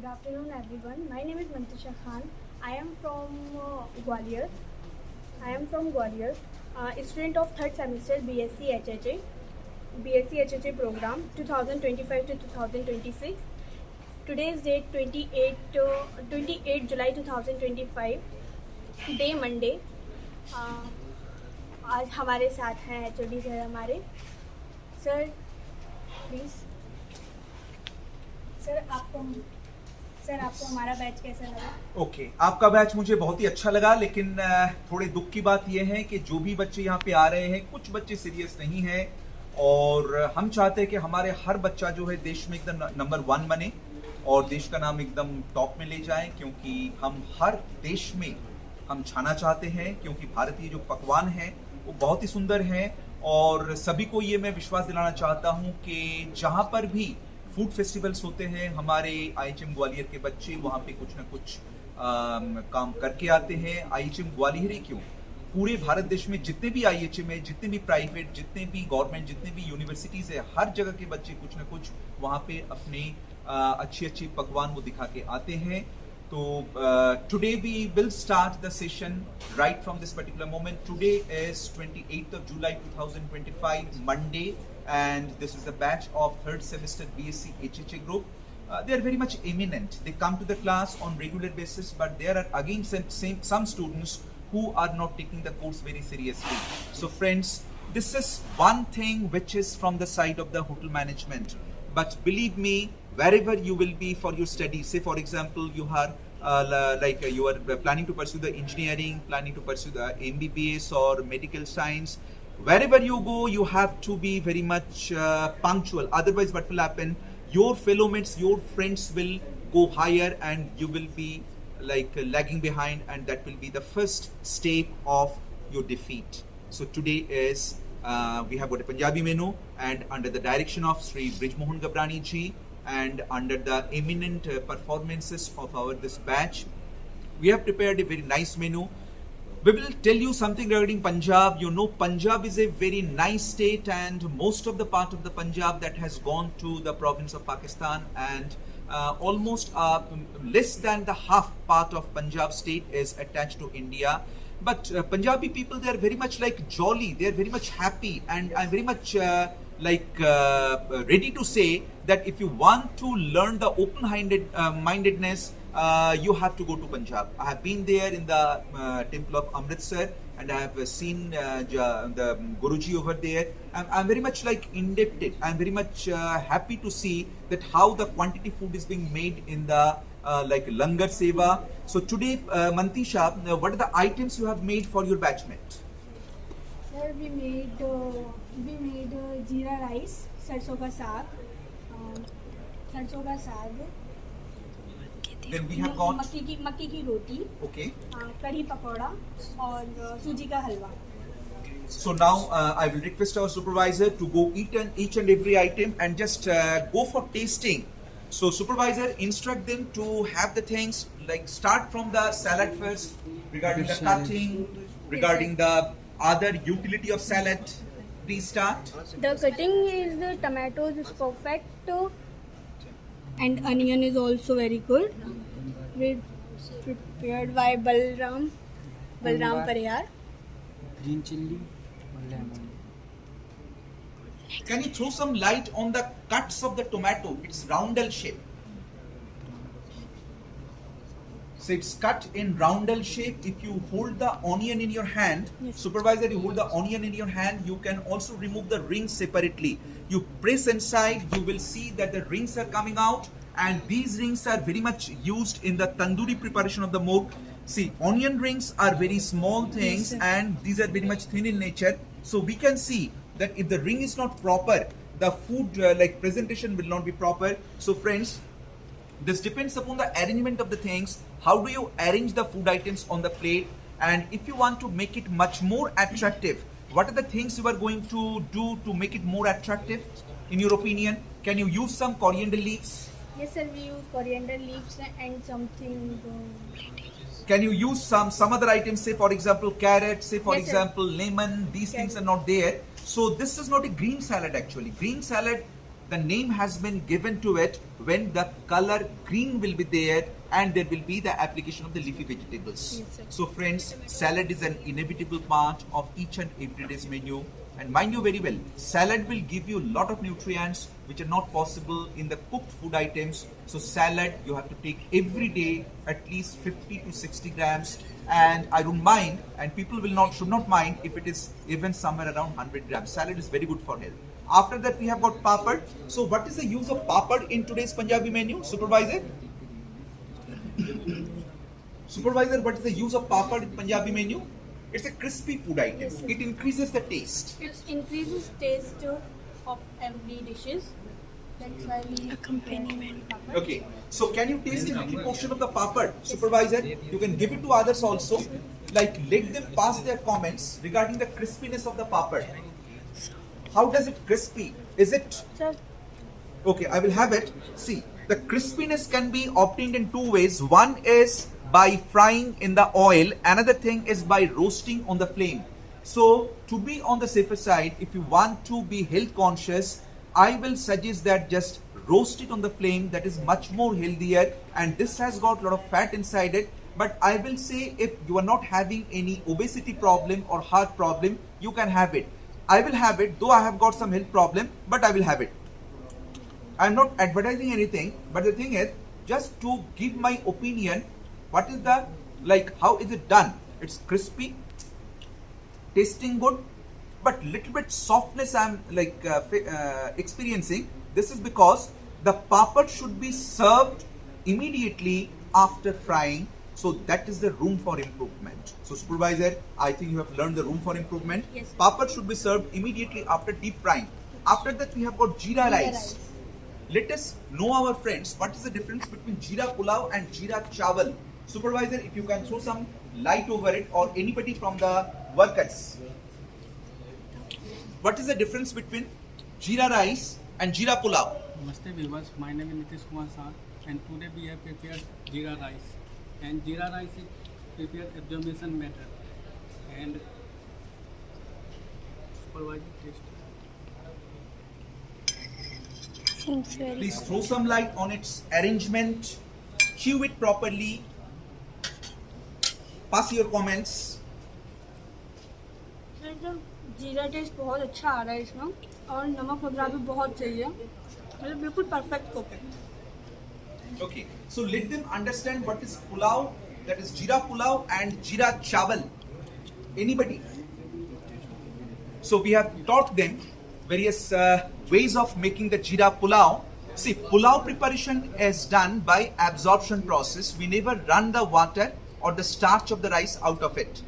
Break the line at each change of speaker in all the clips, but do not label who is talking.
Good afternoon, everyone. My name is Mantisha Khan. I am from Gwalior. Student of third semester BSc HHA program 2025 to 2026. Today's date 28 July 2025. Day Monday. आज हमारे साथ हैं HOD sir हमारे. Sir please. Sir आपको हमारा batch कैसा लगा?
Okay, आपका बैच मुझे बहुत ही अच्छा लगा, लेकिन थोड़े दुख की बात यह है कि जो भी बच्चे यहाँ पे आ रहे हैं, कुछ बच्चे सीरियस नहीं हैं और हम चाहते हैं कि हमारे हर बच्चा जो है देश में एकदम नंबर 1 बने और देश का नाम एकदम टॉप में ले जाए, क्योंकि हम हर देश में हम छाना चाहते हैं, क्योंकि भारतीय जो पकवान हैं वो बहुत ही सुंदर हैं और सभी को ये मैं विश्वास दिलाना चाहता हूँ कि जहाँ पर भी फूड फेस्टिवल्स होते हैं हमारे IHM ग्वालियर के बच्चे वहाँ पे कुछ ना कुछ काम करके आते हैं. IHM ग्वालियर ही क्यों, पूरे भारत देश में जितने भी IHM है, जितने भी प्राइवेट, जितने भी गवर्नमेंट, जितने भी यूनिवर्सिटीज है, हर जगह के बच्चे कुछ ना कुछ वहाँ पे अपने अच्छी पकवान वो दिखा के आते हैं. तो today we will start the session right from this particular moment. Today is 28th of July 2025, Monday, and this is the batch of third semester BSc HHA group. They are very much eminent. They come to the class on regular basis, but there are again some students who are not taking the course very seriously. So friends, this is one thing which is from the side of the hotel management. But believe me, wherever you will be for your studies, say for example you are you are planning to pursue the engineering, planning to pursue the MBBS or medical science, wherever you go you have to be very much punctual. Otherwise what will happen, your fellow mates, your friends will go higher and you will be lagging behind, and that will be the first step of your defeat. So today is we have got a Punjabi menu, and under the direction of Sri Brij Mohan Gabrani ji and under the eminent performances of our this batch, we have prepared a very nice menu. We will tell you something regarding Punjab. You know, Punjab is a very nice state, and most of the part of the Punjab that has gone to the province of Pakistan, and almost less than the half part of Punjab state is attached to India. But Punjabi people, they are very much jolly, they are very much happy, and I'm very much ready to say that if you want to learn the open-mindedness, you have to go to Punjab. I have been there in the temple of Amritsar, and I have seen the Guruji over there. I'm very much indebted. I'm very much happy to see that how the quantity food is being made in the Langar Seva. So today, Mantisha, what are the items you have made for your batchmate?
Sir, we made jeera rice, सरसों का साग.
Then we have got
मक्की की रोटी.
Okay.
Kadhi pakora और सूजी का हलवा.
So now I will request our supervisor to go each and every item and just go for tasting. So supervisor, instruct them to have the things, start from the salad first, regarding the cutting, regarding the other utility of salad. Please start.
The cutting is the tomatoes is perfect, and onion is also very good. With prepared by Balram Pariyar.
Green chilli or lemon.
Can you throw some light on the cuts of the tomato? It's roundel shape. So it's cut in roundel shape. If you hold the onion in your hand,
yes.
Supervisor, you hold the onion in your hand, you can also remove the rings separately. You press inside, you will see that the rings are coming out, and these rings are very much used in the tandoori preparation of the mog. See, onion rings are very small things, yes, and these are very much thin in nature. So we can see that if the ring is not proper, the food presentation will not be proper. So friends, this depends upon the arrangement of the things. How do you arrange the food items on the plate? And if you want to make it much more attractive, what are the things you are going to do to make it more attractive? In your opinion, can you use some coriander leaves?
Yes sir, we use coriander leaves and something.
Can you use some other items, say for example carrot, say for
yes,
example lemon? These things are not there. So this is not a green salad actually. Green salad the name has been given to it when the color green will be there and there will be the application of the leafy vegetables.
Yes, sir.
So friends, salad is an inevitable part of each and every day's menu. And mind you very well, salad will give you a lot of nutrients which are not possible in the cooked food items. So salad you have to take every day at least 50 to 60 grams. And I don't mind, and people should not mind if it is even somewhere around 100 grams. Salad is very good for health. After that we have got papad. So what is the use of papad in today's Punjabi menu, Supervisor? Supervisor, what is the use of papad in Punjabi menu? It's a crispy food item.
Yes, sir.
It increases the taste.
It increases taste of every dishes. That's why we accompaniment.
Okay. So can you taste a little portion of the papad, Supervisor? You can give it to others also. Like let them pass their comments regarding the crispiness of the papad. How does it crispy? Is it
Sir,
okay? I will have it. See, the crispiness can be obtained in two ways. One is by frying in the oil. Another thing is by roasting on the flame. So to be on the safer side, if you want to be health conscious, I will suggest that just roast it on the flame. That is much more healthier, and this has got a lot of fat inside it. But I will say if you are not having any obesity problem or heart problem, you can have it. I will have it, though I have got some health problem, but I will have it. I am not advertising anything, but the thing is, just to give my opinion, what is the, like, how is it done? It's crispy, tasting good, but little bit softness I am like experiencing. This is because the papad should be served immediately after frying. So that is the room for improvement. So Supervisor, I think you have learned the room for improvement.
Yes.
Papad should be served immediately after deep frying. After that we have got jeera rice. Let us know our friends what is the difference between jeera pulao and jeera chawal. Supervisor, if you can throw some light over it, or anybody from the workers. What is the difference between jeera rice and jeera pulao?
Namaste viewers, my name is Nitish Kumar Sah, and today we have prepared jeera rice. And jeera rice is prepared absorption method. And supervisor taste.
seems very
Please throw some light on its arrangement. Chew it properly. Pass your comments.
एकदम जीरा test बहुत अच्छा आ रहा है इसमें, और नमक वगैरह भी बहुत सही है, मतलब बिल्कुल परफेक्ट कुक है.
Okay, so let them understand what is pulao, that is jeera pulao and jeera chawal. Anybody? So we have taught them various ways of making the jeera pulao. See, pulao preparation is done by absorption process. We never run the water or the starch of the rice out of it.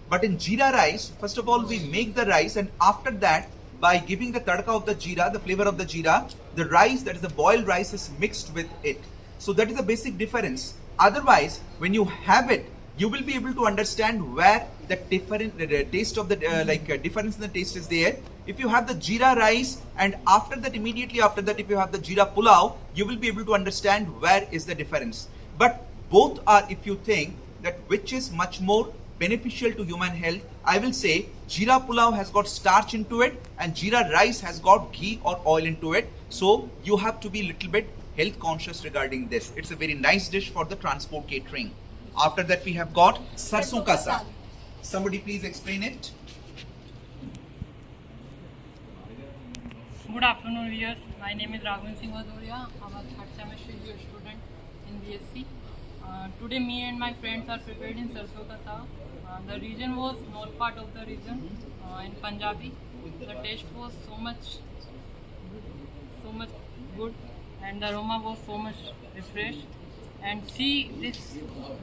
But in jeera rice, first of all, we make the rice, and after that, by giving the tadka of the jeera, the flavor of the jeera, the rice, that is the boiled rice, is mixed with it. So that is the basic difference. Otherwise, when you have it, you will be able to understand where the taste of the difference in the taste is there. If you have the jeera rice, and after that, immediately after that, if you have the jeera pulao, you will be able to understand where is the difference. But both are, if you think that which is much more beneficial to human health, I will say jeera pulao has got starch into it and jeera rice has got ghee or oil into it. So you have to be little bit health conscious regarding this. It's a very nice dish for the transport catering. After that we have got sarson ka saag. Somebody please explain it.
Good afternoon viewers, my name is Raghavan Singh Vadoria. I'm a third semester student in BSc. Today me and my friends are prepared in sarson ka saag. The region was north part of the region in Punjabi. The taste was so much good, and the aroma was so much refreshed. And see this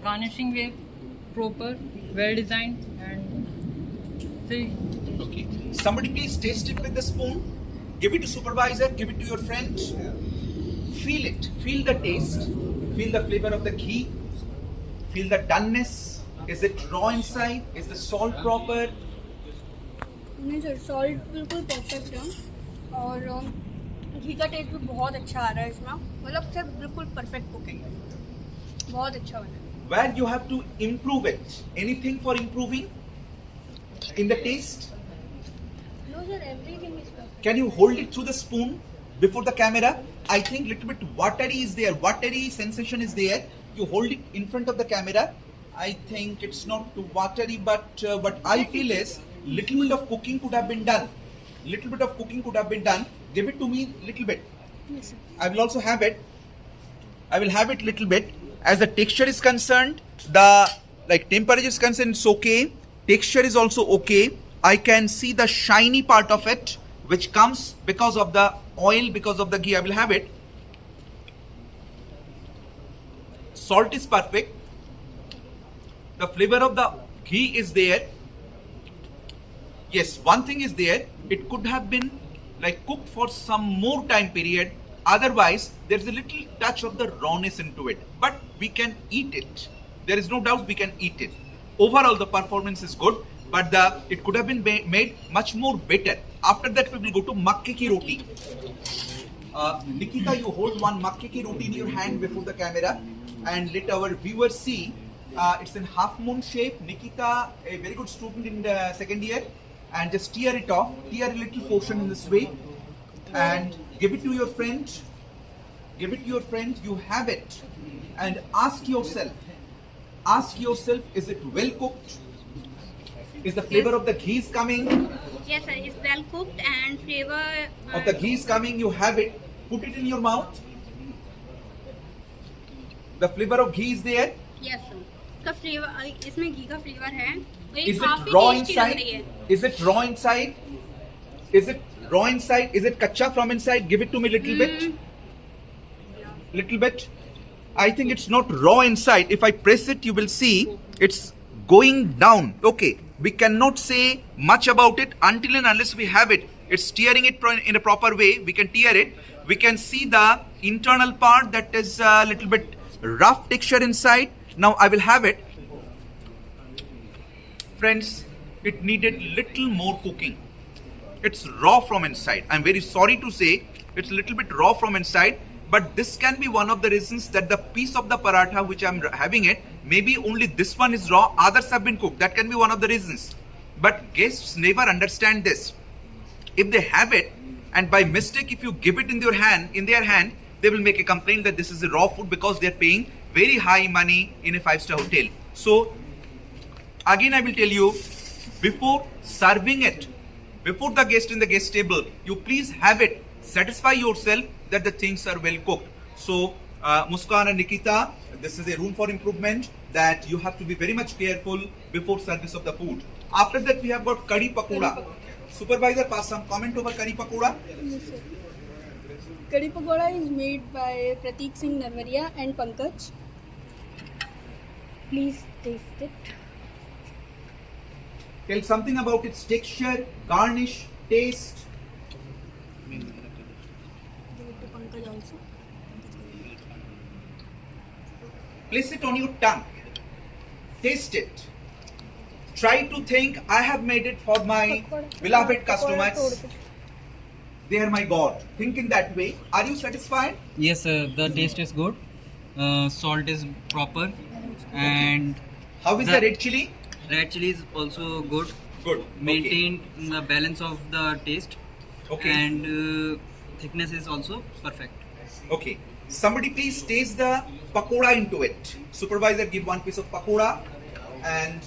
garnishing way proper, well designed, and see.
Okay. Somebody please taste it with the spoon. Give it to supervisor, give it to your friend. Feel it. Feel the taste. Feel the flavor of the ghee. Feel the doneness. Is it raw inside? Is the salt proper?
नहीं sir, salt बिल्कुल perfect है, और घी का test भी बहुत अच्छा आ रहा है इसमें, मतलब सर बिल्कुल परफेक्ट कुकिंग है, बहुत अच्छा बना है.
Where you have to improve it? Anything for improving in the taste?
No sir, everything is perfect.
Can you hold it through the spoon? before the camera. I think little bit watery is there. Watery sensation is there. You hold it in front of the camera. I think it's not too watery, but what I feel is little bit of cooking could have been done. Little bit of cooking could have been done. Give it to me little bit.
Yes, sir.
I will also have it. I will have it little bit. As the texture is concerned, the temperature is concerned, it's okay. Texture is also okay. I can see the shiny part of it, which comes because of the oil, because of the ghee. I will have it. Salt is perfect. The flavor of the ghee is there. Yes, one thing is there. It could have been cooked for some more time period. Otherwise, there's a little touch of the rawness into it. But we can eat it. There is no doubt we can eat it. Overall, the performance is good. But it could have been made much more better. After that, we will go to makke ki roti. Nikita, you hold one makke ki roti in your hand before the camera. And let our viewers see. It's in half moon shape. Nikita, a very good student in the second year. And just tear it off. Tear a little portion in this way. And give it to your friend. Give it to your friend. You have it. And ask yourself, is it well cooked? Is the flavor of the ghee is coming?
Yes, sir. It's well cooked and flavor
Of the ghee is coming. You have it. Put it in your mouth. The flavor of ghee is there.
Yes, sir. इसका flavour, इसमें घी का flavour है.
Is it raw inside? Is it raw inside? Is it raw inside? Is it kacha from inside? Give it to me little bit. Little bit. I think it's not raw inside. If I press it, you will see it's going down. Okay. We cannot say much about it until and unless we have it. It's tearing it in a proper way. We can tear it. We can see the internal part that is a little bit rough texture inside. Now I will have it. Friends, it needed little more cooking. It's raw from inside. I'm very sorry to say it's a little bit raw from inside, but this can be one of the reasons that the piece of the paratha which I'm having it, maybe only this one is raw, others have been cooked. That can be one of the reasons. But guests never understand this. If they have it and by mistake if you give it in their hand, they will make a complaint that this is a raw food because they're paying very high money in a 5-star hotel. So again I will tell you, before serving it, before the guest in the guest table, you please have it. Satisfy yourself that the things are well cooked. So Muskan and Nikita, this is a room for improvement, that you have to be very much careful before service of the food. After that we have got curry pakoda. Supervisor, pass some comment over curry pakoda.
Yes, sir. Curry pakoda is made by Prateek Singh Narwaria and Pankaj. Please taste it.
Tell something about its texture, garnish, taste.
Give it to Pankaj also.
Place it on your tongue. Taste it. Try to think, I have made it for my beloved customers. They are my God. Think in that way. Are you satisfied?
Yes, the taste is good. Salt is proper, and
How is the red chili?
red chili is also good.
Good.
Maintained the balance of the taste,
Okay.
and thickness is also perfect.
Okay. Somebody please taste the pakoda into it. Supervisor, give one piece of pakoda and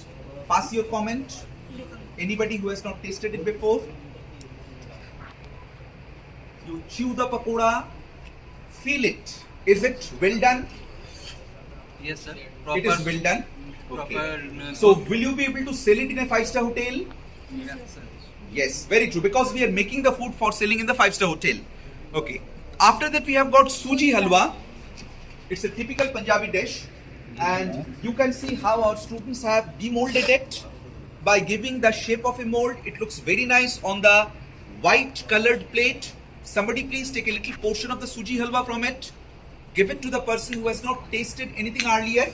pass your comment. Anybody who has not tasted it before? You chew the pakoda, feel it. Is it well done?
Yes, sir.
It is well done.
Proper.
Okay. So will you be able to sell it in a 5-star hotel?
Yes, sir.
Yes, very true. Because we are making the food for selling in the 5-star hotel. Okay. After that we have got suji halwa. It's a typical Punjabi dish. And you can see how our students have demolded it by giving the shape of a mold. It looks very nice on the white colored plate. Somebody please take a little portion of the suji halwa from it. Give it to the person who has not tasted anything earlier,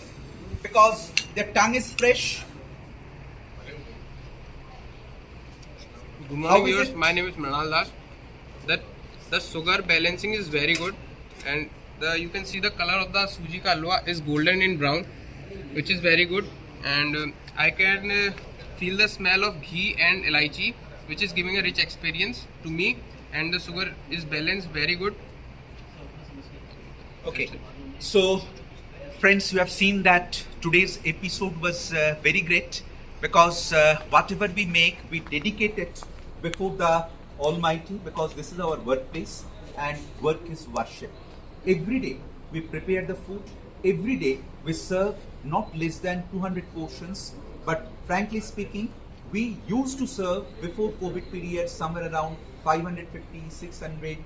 because their tongue is fresh.
Good
How
morning,
is
viewers.
it?
My name is Mrinal Das. The sugar balancing is very good, and you can see the color of the suji ka halwa is golden in brown, which is very good. And I can feel the smell of ghee and elaichi, which is giving a rich experience to me. and the sugar is balanced very good.
Okay, so friends, you have seen that today's episode was very great because whatever we make, we dedicate it before the Almighty, because this is our workplace and work is worship. Every day we prepare the food, every day we serve not less than 200 portions, but frankly speaking, we used to serve before COVID period somewhere around 550, 600,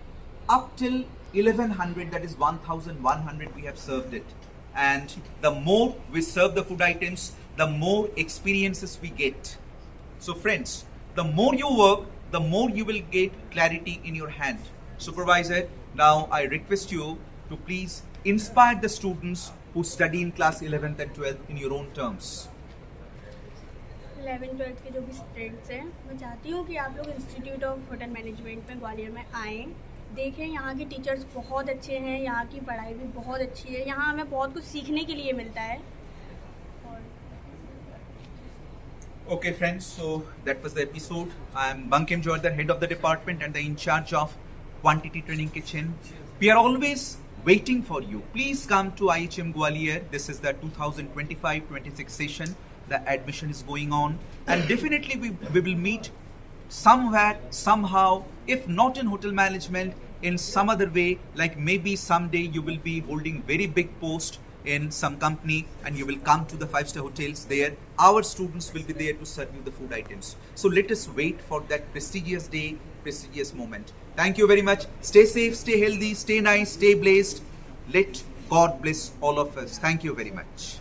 up till 1100, that is 1100 we have served it. And the more we serve the food items, the more experiences we get. So friends, the more you work, the more you will get clarity in your hand. Supervisor, now I request you to please inspire the students who study in class 11th and 12th in your own terms.
11th-12th के जो भी students हैं, मैं चाहती हूँ कि आप लोग इंस्टीट्यूट ऑफ होटल मैनेजमेंट में ग्वालियर में आएँ, देखें यहाँ के टीचर्स बहुत अच्छे हैं, यहाँ की पढ़ाई भी बहुत अच्छी है, यहाँ हमें बहुत कुछ सीखने के लिए मिलता है.
Okay friends, so that was the episode. I am Bankim Jawardar, head of the department and the in charge of Quantity Training Kitchen. We are always waiting for you. Please come to IHM Gwalior. This is the 2025-26 session. The admission is going on, and definitely we will meet somewhere, somehow, if not in hotel management, in some other way, like maybe someday you will be holding very big post in some company and you will come to the 5-star hotels. There our students will be there to serve you the food items. So let us wait for that prestigious day, prestigious moment. Thank you very much. Stay safe, stay healthy, stay nice, stay blessed. Let God bless all of us. Thank you very much.